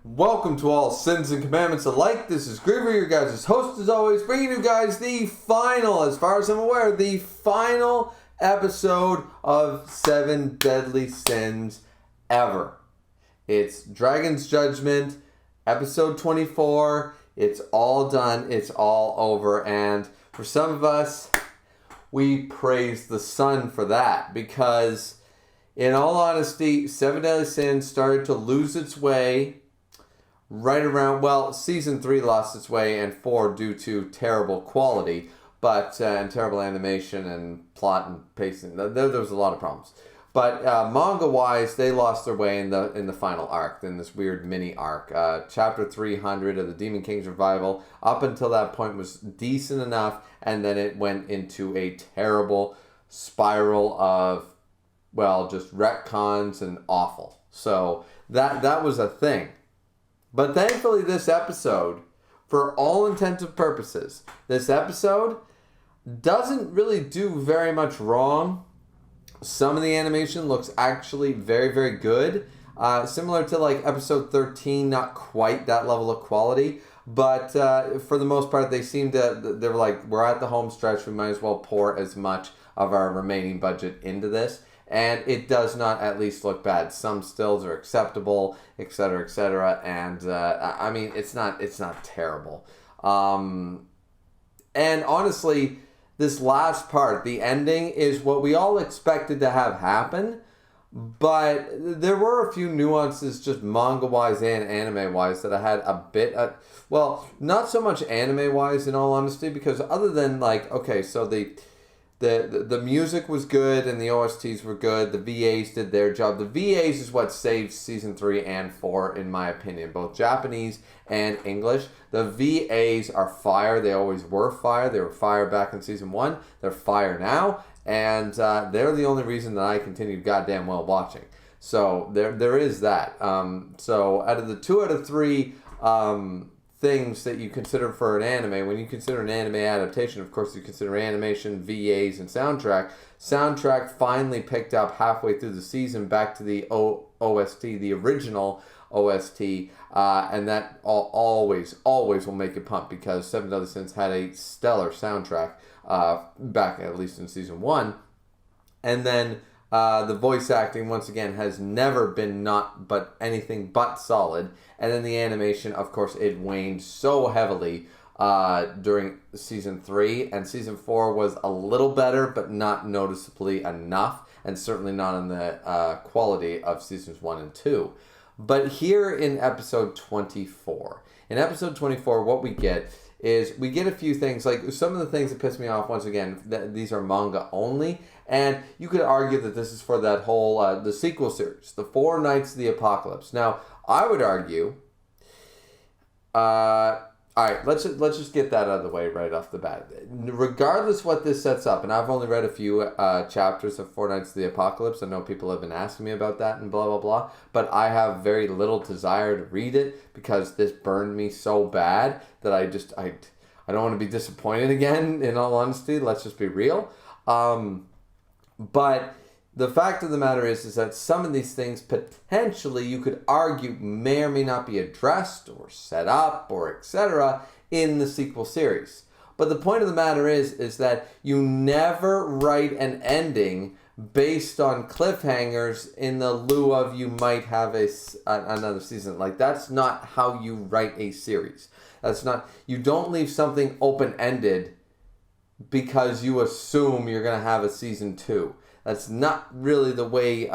Welcome to all sins and commandments alike. This is Griever, your guys' host as always, bringing you guys the final, as far as I'm aware, the final episode of 7 Deadly Sins ever. It's Dragon's Judgment, episode 24. It's all done. It's all over. And for some of us, we praise the sun for that, because in all honesty, 7 Deadly Sins started to lose its way right around, well, season 3 lost its way, and 4 due to terrible quality, but and terrible animation and plot and pacing. There was a lot of problems. But manga-wise, they lost their way in the final arc, in this weird mini arc. Chapter 300 of the Demon King's Revival, up until that point, was decent enough, and then it went into a terrible spiral of, well, just retcons and awful. So that was a thing. But thankfully, this episode, for all intents and purposes, this episode doesn't really do very much wrong. Some of the animation looks actually very, very good. Similar to like episode 13, not quite that level of quality. But for the most part, they were like, we're at the home stretch. We might as well pour as much of our remaining budget into this. And it does not at least look bad. Some stills are acceptable, etc., etc. And I mean, it's not terrible. And honestly, this last part, the ending, is what we all expected to have happen. But there were a few nuances, just manga-wise and anime-wise, that I had a bit. Well, not so much anime-wise, in all honesty, because other than like, okay, so the music was good and the OSTs were good. The VAs did their job. The VAs is what saved season 3 and 4, in my opinion, both Japanese and English. The VAs are fire. They always were fire. They were fire back in season 1. They're fire now, and they're the only reason that I continued goddamn well watching. So there is that. So out of the 2 out of 3 things that you consider for an anime, when you consider an anime adaptation, of course you consider animation, VAs, and soundtrack. Soundtrack finally picked up halfway through the season back to the OST, the original OST, and that always will make you pump, because 7 Deadly Sins had a stellar soundtrack back at least in season 1. And then the voice acting, once again, has never been anything but solid. And then the animation, of course, it waned so heavily during season 3. And season 4 was a little better, but not noticeably enough. And certainly not on the quality of seasons 1 and 2. But here in episode 24. In episode 24, what we get is we get a few things, like some of the things that piss me off, once again, these are manga only, and you could argue that this is for that whole, the sequel series, the 4 Nights of the Apocalypse. Now, I would argue, alright, let's just get that out of the way right off the bat. Regardless what this sets up, and I've only read a few chapters of 4 Nights of the Apocalypse. I know people have been asking me about that and blah, blah, blah. But I have very little desire to read it, because this burned me so bad that I don't want to be disappointed again, in all honesty. Let's just be real. But the fact of the matter is that some of these things potentially, you could argue, may or may not be addressed or set up or etc. in the sequel series. But the point of the matter is that you never write an ending based on cliffhangers in the lieu of you might have another season. Like, that's not how you write a series. You don't leave something open-ended because you assume you're going to have a season 2. That's not really the way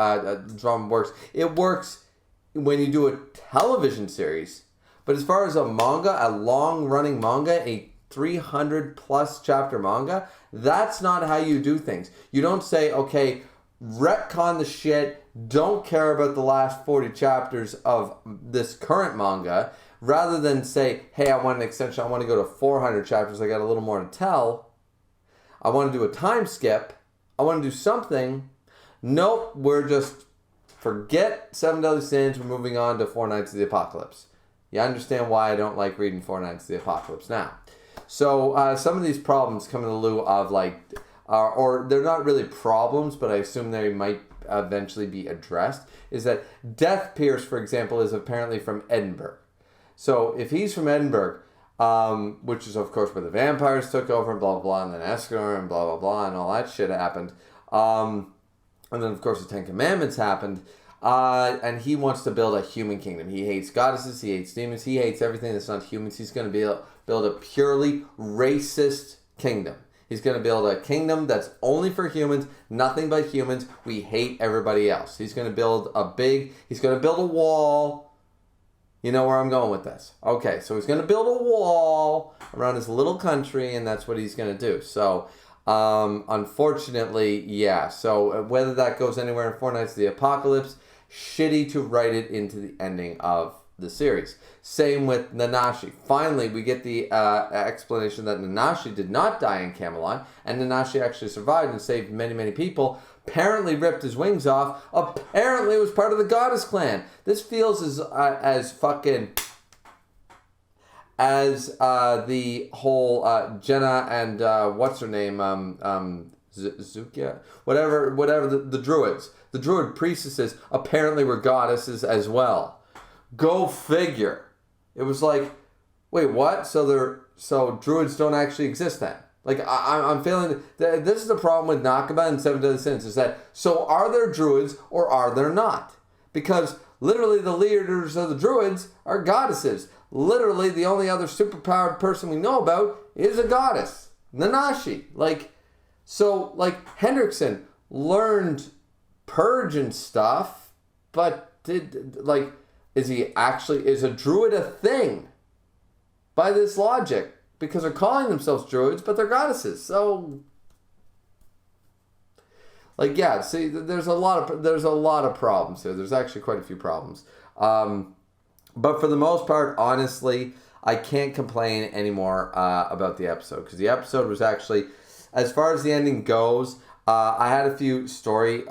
drama works. It works when you do a television series. But as far as a manga, a long-running manga, a 300-plus chapter manga, that's not how you do things. You don't say, okay, retcon the shit, don't care about the last 40 chapters of this current manga, rather than say, hey, I want an extension, I want to go to 400 chapters, I got a little more to tell. I want to do a time skip. I want to do something. Nope, we're just, forget 7 Deadly Sins, we're moving on to 4 Nights of the Apocalypse. You understand why I don't like reading 4 Nights of the Apocalypse now. So some of these problems come in the lieu of, like, or they're not really problems, but I assume they might eventually be addressed, is that Death Pierce, for example, is apparently from Edinburgh. So if he's from Edinburgh, which is of course where the vampires took over and blah blah blah, and then Escanor and blah blah blah and all that shit happened, and then of course the Ten Commandments happened, and he wants to build a human kingdom. He hates goddesses, he hates demons, he hates everything that's not humans. He's going to build a purely racist kingdom. He's going to build a kingdom that's only for humans, nothing but humans. We hate everybody else. He's going to build a wall. You know where I'm going with this. Okay, so he's going to build a wall around his little country, and that's what he's going to do. So, unfortunately, yeah. So, whether that goes anywhere in Four Nights of the Apocalypse, shitty to write it into the ending of the series. Same with Nanashi. Finally, we get the explanation that Nanashi did not die in Camelot, and Nanashi actually survived and saved many, many people. Apparently ripped his wings off. Apparently was part of the Goddess Clan. This feels as fucking as the whole Jenna and what's her name, Zukia, whatever the druids, the druid priestesses apparently were goddesses as well. Go figure. It was like, wait, what? So druids don't actually exist then? Like, I'm feeling that this is the problem with Nakaba and Seven Deadly Sins, is that, so are there druids or are there not? Because literally the leaders of the druids are goddesses. Literally the only other superpowered person we know about is a goddess, Nanashi. Like, so, like, Hendrickson learned purge and stuff, but is a druid a thing? By this logic. Because they're calling themselves druids, but they're goddesses. So, like, yeah, see, there's a lot of problems here. There's actually quite a few problems. But for the most part, honestly, I can't complain anymore about the episode. Because the episode was actually, as far as the ending goes, I had a few story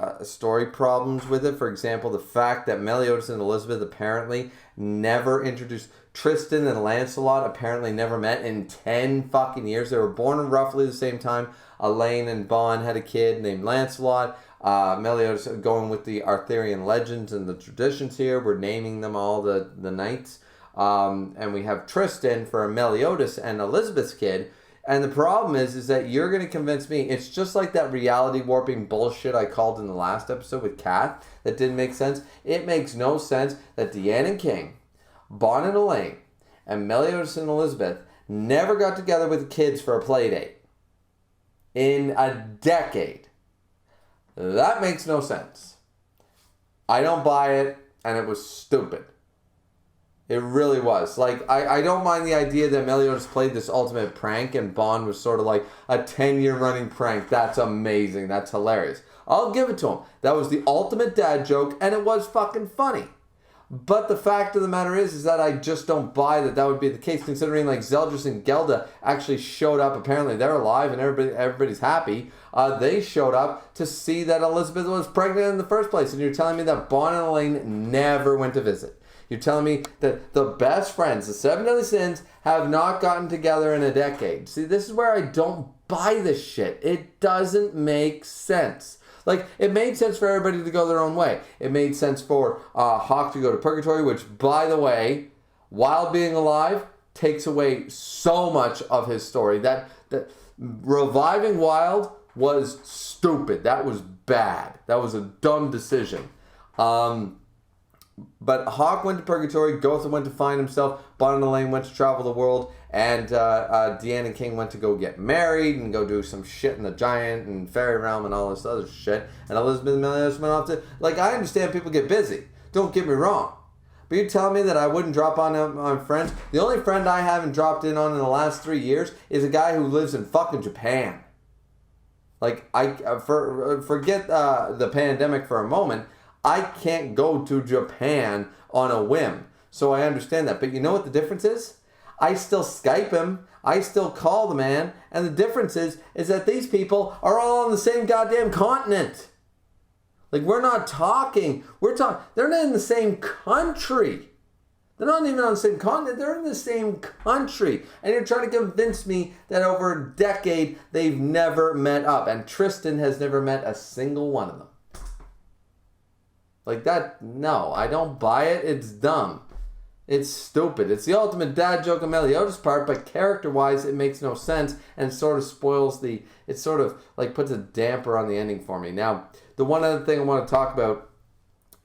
problems with it. For example, the fact that Meliodas and Elizabeth apparently never introduced... Tristan and Lancelot apparently never met in 10 fucking years. They were born in roughly the same time. Elaine and Bon had a kid named Lancelot. Meliodas, going with the Arthurian legends and the traditions here, we're naming them all the knights. And we have Tristan for Meliodas and Elizabeth's kid. And the problem is that you're going to convince me, it's just like that reality warping bullshit I called in the last episode with Kat that didn't make sense. It makes no sense that Deanne and King, Bon and Elaine, and Meliodas and Elizabeth never got together with the kids for a play date in a decade. That makes no sense. I don't buy it, and it was stupid. It really was. Like, I don't mind the idea that Meliodas played this ultimate prank, and Bon was sort of like a 10-year running prank. That's amazing. That's hilarious. I'll give it to him. That was the ultimate dad joke, and it was fucking funny. But the fact of the matter is that I just don't buy that would be the case, considering like Zeldris and Gelda actually showed up. Apparently they're alive and everybody's happy. They showed up to see that Elizabeth was pregnant in the first place. And you're telling me that Bon and Elaine never went to visit. You're telling me that the best friends, the Seven Deadly Sins, have not gotten together in a decade. See, this is where I don't buy this shit. It doesn't make sense. Like, it made sense for everybody to go their own way. It made sense for Hawk to go to purgatory, which, by the way, while being alive, takes away so much of his story. That reviving Wild was stupid. That was bad. That was a dumb decision. But Hawk went to purgatory, Gotha went to find himself, Bon and Elaine went to travel the world, and Deanne and King went to go get married and go do some shit in the giant and fairy realm and all this other shit. And Elizabeth and Meliodas went off to... Like, I understand people get busy. Don't get me wrong. But you're telling me that I wouldn't drop on friends? The only friend I haven't dropped in on in the last 3 years is a guy who lives in fucking Japan. Like, forget the pandemic for a moment. I can't go to Japan on a whim. So I understand that. But you know what the difference is? I still Skype him. I still call the man. And the difference is that these people are all on the same goddamn continent. Like, we're not talking. They're not in the same country. They're not even on the same continent. They're in the same country. And you're trying to convince me that over a decade, they've never met up. And Tristan has never met a single one of them. Like that, no, I don't buy it. It's dumb. It's stupid. It's the ultimate dad joke on Meliodas' part, but character-wise, it makes no sense and sort of spoils it sort of like puts a damper on the ending for me. Now, the one other thing I want to talk about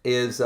is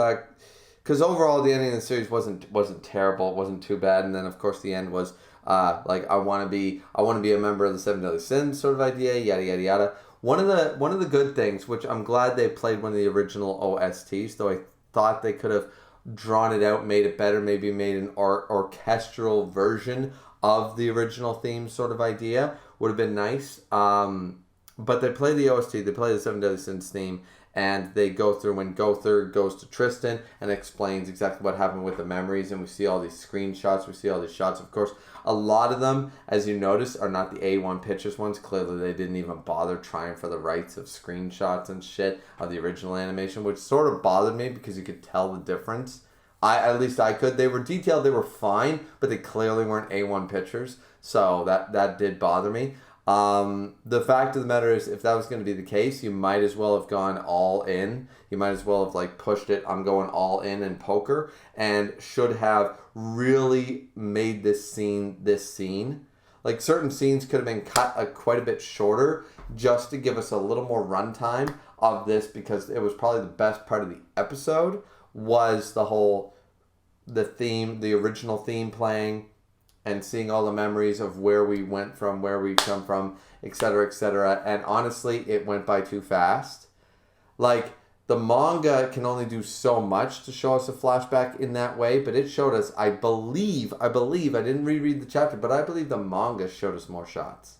because overall the ending of the series wasn't terrible. It wasn't too bad, and then of course the end was like I want to be a member of the Seven Deadly Sins sort of idea, yada yada yada. One of the good things, which I'm glad they played one of the original OSTs, though I thought they could have drawn it out, made it better, maybe made an orchestral version of the original theme sort of idea, would have been nice. But they play the OST, they play the Seven Deadly Sins theme, and they go through when Gother goes to Tristan and explains exactly what happened with the memories, and we see all these screenshots, we see all these shots. Of course, a lot of them, as you notice, are not the A1 Pictures ones. Clearly, they didn't even bother trying for the rights of screenshots and shit of the original animation, which sort of bothered me because you could tell the difference. At least I could. They were detailed, they were fine, but they clearly weren't A1 Pictures, so that did bother me. The fact of the matter is, if that was going to be the case, you might as well have gone all in. You might as well have like pushed it, I'm going all in poker, and should have really made this scene. Like certain scenes could have been cut quite a bit shorter just to give us a little more runtime of this, because it was probably the best part of the episode was the original theme playing and seeing all the memories of where we went from, where we come from, etc., etc. And honestly, it went by too fast. Like, the manga can only do so much to show us a flashback in that way, but it showed us, I believe, I didn't reread the chapter, but I believe the manga showed us more shots.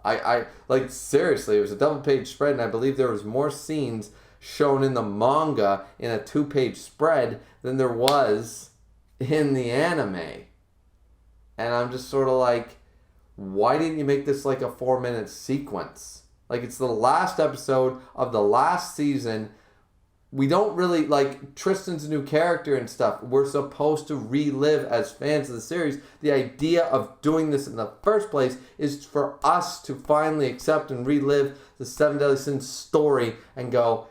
I like, seriously, it was a double-page spread, and I believe there was more scenes shown in the manga in a 2-page spread than there was in the anime. And I'm just sort of like, why didn't you make this like a 4-minute sequence? Like, it's the last episode of the last season. We don't really, like, Tristan's a new character and stuff. We're supposed to relive as fans of the series. The idea of doing this in the first place is for us to finally accept and relive the Seven Deadly Sins story and go,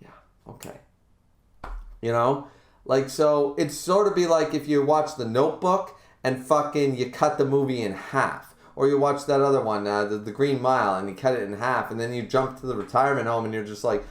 yeah, okay. You know? Like, so it's sort of be like if you watch The Notebook and fucking you cut the movie in half. Or you watch that other one, the Green Mile, and you cut it in half, and then you jump to the retirement home and you're just like,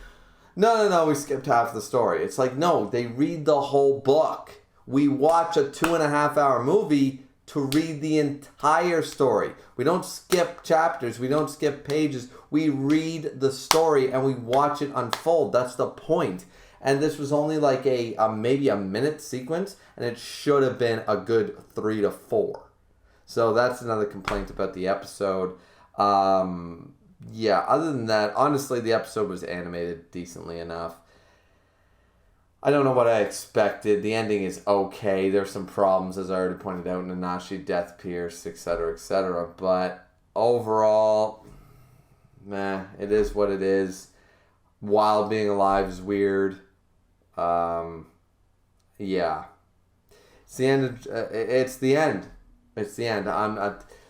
no, we skipped half the story. It's like, no, they read the whole book. We watch a 2.5-hour movie to read the entire story. We don't skip chapters. We don't skip pages. We read the story and we watch it unfold. That's the point. And this was only like maybe a minute sequence, and it should have been a good 3 to 4. So that's another complaint about the episode. Yeah, other than that, honestly, the episode was animated decently enough. I don't know what I expected. The ending is okay. There's some problems, as I already pointed out, Nanashi, Death Pierce, etc., etc. But overall, it is what it is. While being alive is weird. Yeah. It's the end. It's the end. It's the end.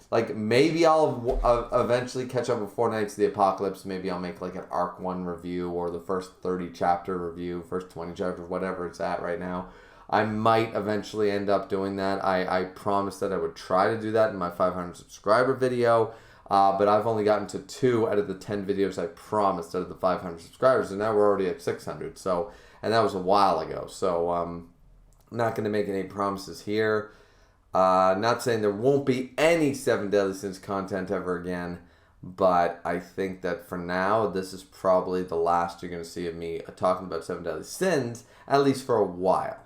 Like, maybe I'll eventually catch up with Four Nights of the Apocalypse. Maybe I'll make like an Arc 1 review or the first 30 chapter review, first 20 chapters, whatever it's at right now. I might eventually end up doing that. I promised that I would try to do that in my 500 subscriber video, but I've only gotten to 2 out of the 10 videos I promised out of the 500 subscribers, and now we're already at 600. So, and that was a while ago. So, I'm not going to make any promises here. Not saying there won't be any Seven Deadly Sins content ever again, but I think that for now, this is probably the last you're going to see of me talking about Seven Deadly Sins, at least for a while.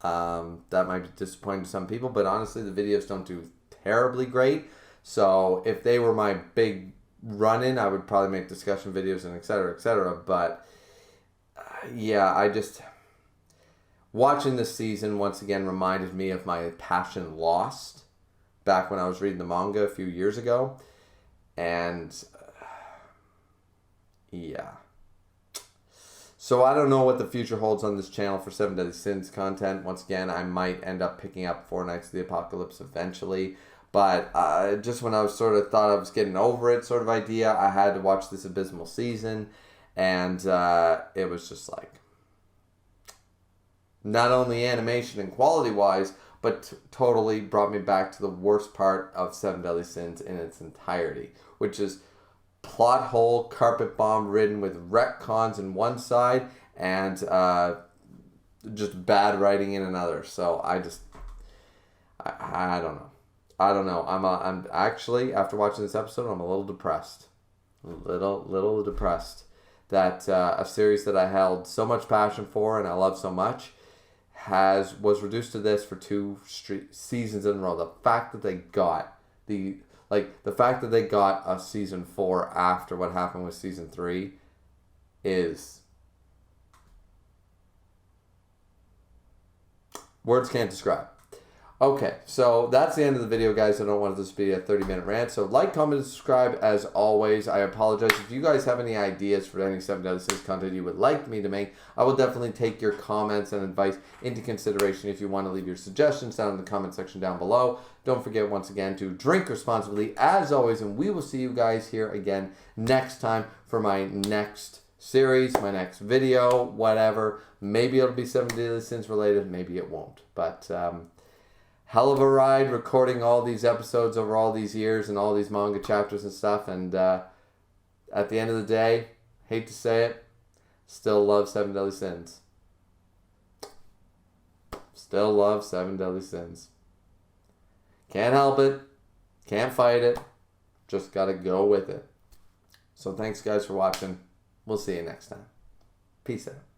That might be disappointing to some people, but honestly, the videos don't do terribly great. So if they were my big run-in, I would probably make discussion videos and etc., etc. But yeah, watching this season once again reminded me of my passion lost back when I was reading the manga a few years ago. And yeah. So I don't know what the future holds on this channel for Seven Deadly Sins content. Once again, I might end up picking up Four Nights of the Apocalypse eventually. But just when I was sort of thought I was getting over it sort of idea, I had to watch this abysmal season. And it was just like, not only animation and quality-wise, but totally brought me back to the worst part of Seven Deadly Sins in its entirety, which is plot hole, carpet bomb ridden with retcons in one side and just bad writing in another. So I don't know. I don't know. I'm actually, after watching this episode, I'm a little depressed. Little depressed that a series that I held so much passion for and I love so much was reduced to this for 2 seasons in a row. The fact that they got the fact that they got a season 4 after what happened with season 3 is words can't describe. Okay, so that's the end of the video, guys. I don't want this to be a 30-minute rant. So like, comment, and subscribe as always. I apologize. If you guys have any ideas for any 7 Deadly Sins content you would like me to make, I will definitely take your comments and advice into consideration. If you want to leave your suggestions down in the comment section down below. Don't forget, once again, to drink responsibly as always. And we will see you guys here again next time for my next series, my next video, whatever. Maybe it'll be 7 Deadly Sins related. Maybe it won't. But hell of a ride recording all these episodes over all these years and all these manga chapters and stuff. And at the end of the day, hate to say it, still love 7 Deadly Sins. Still love 7 Deadly Sins. Can't help it. Can't fight it. Just gotta go with it. So thanks, guys, for watching. We'll see you next time. Peace out.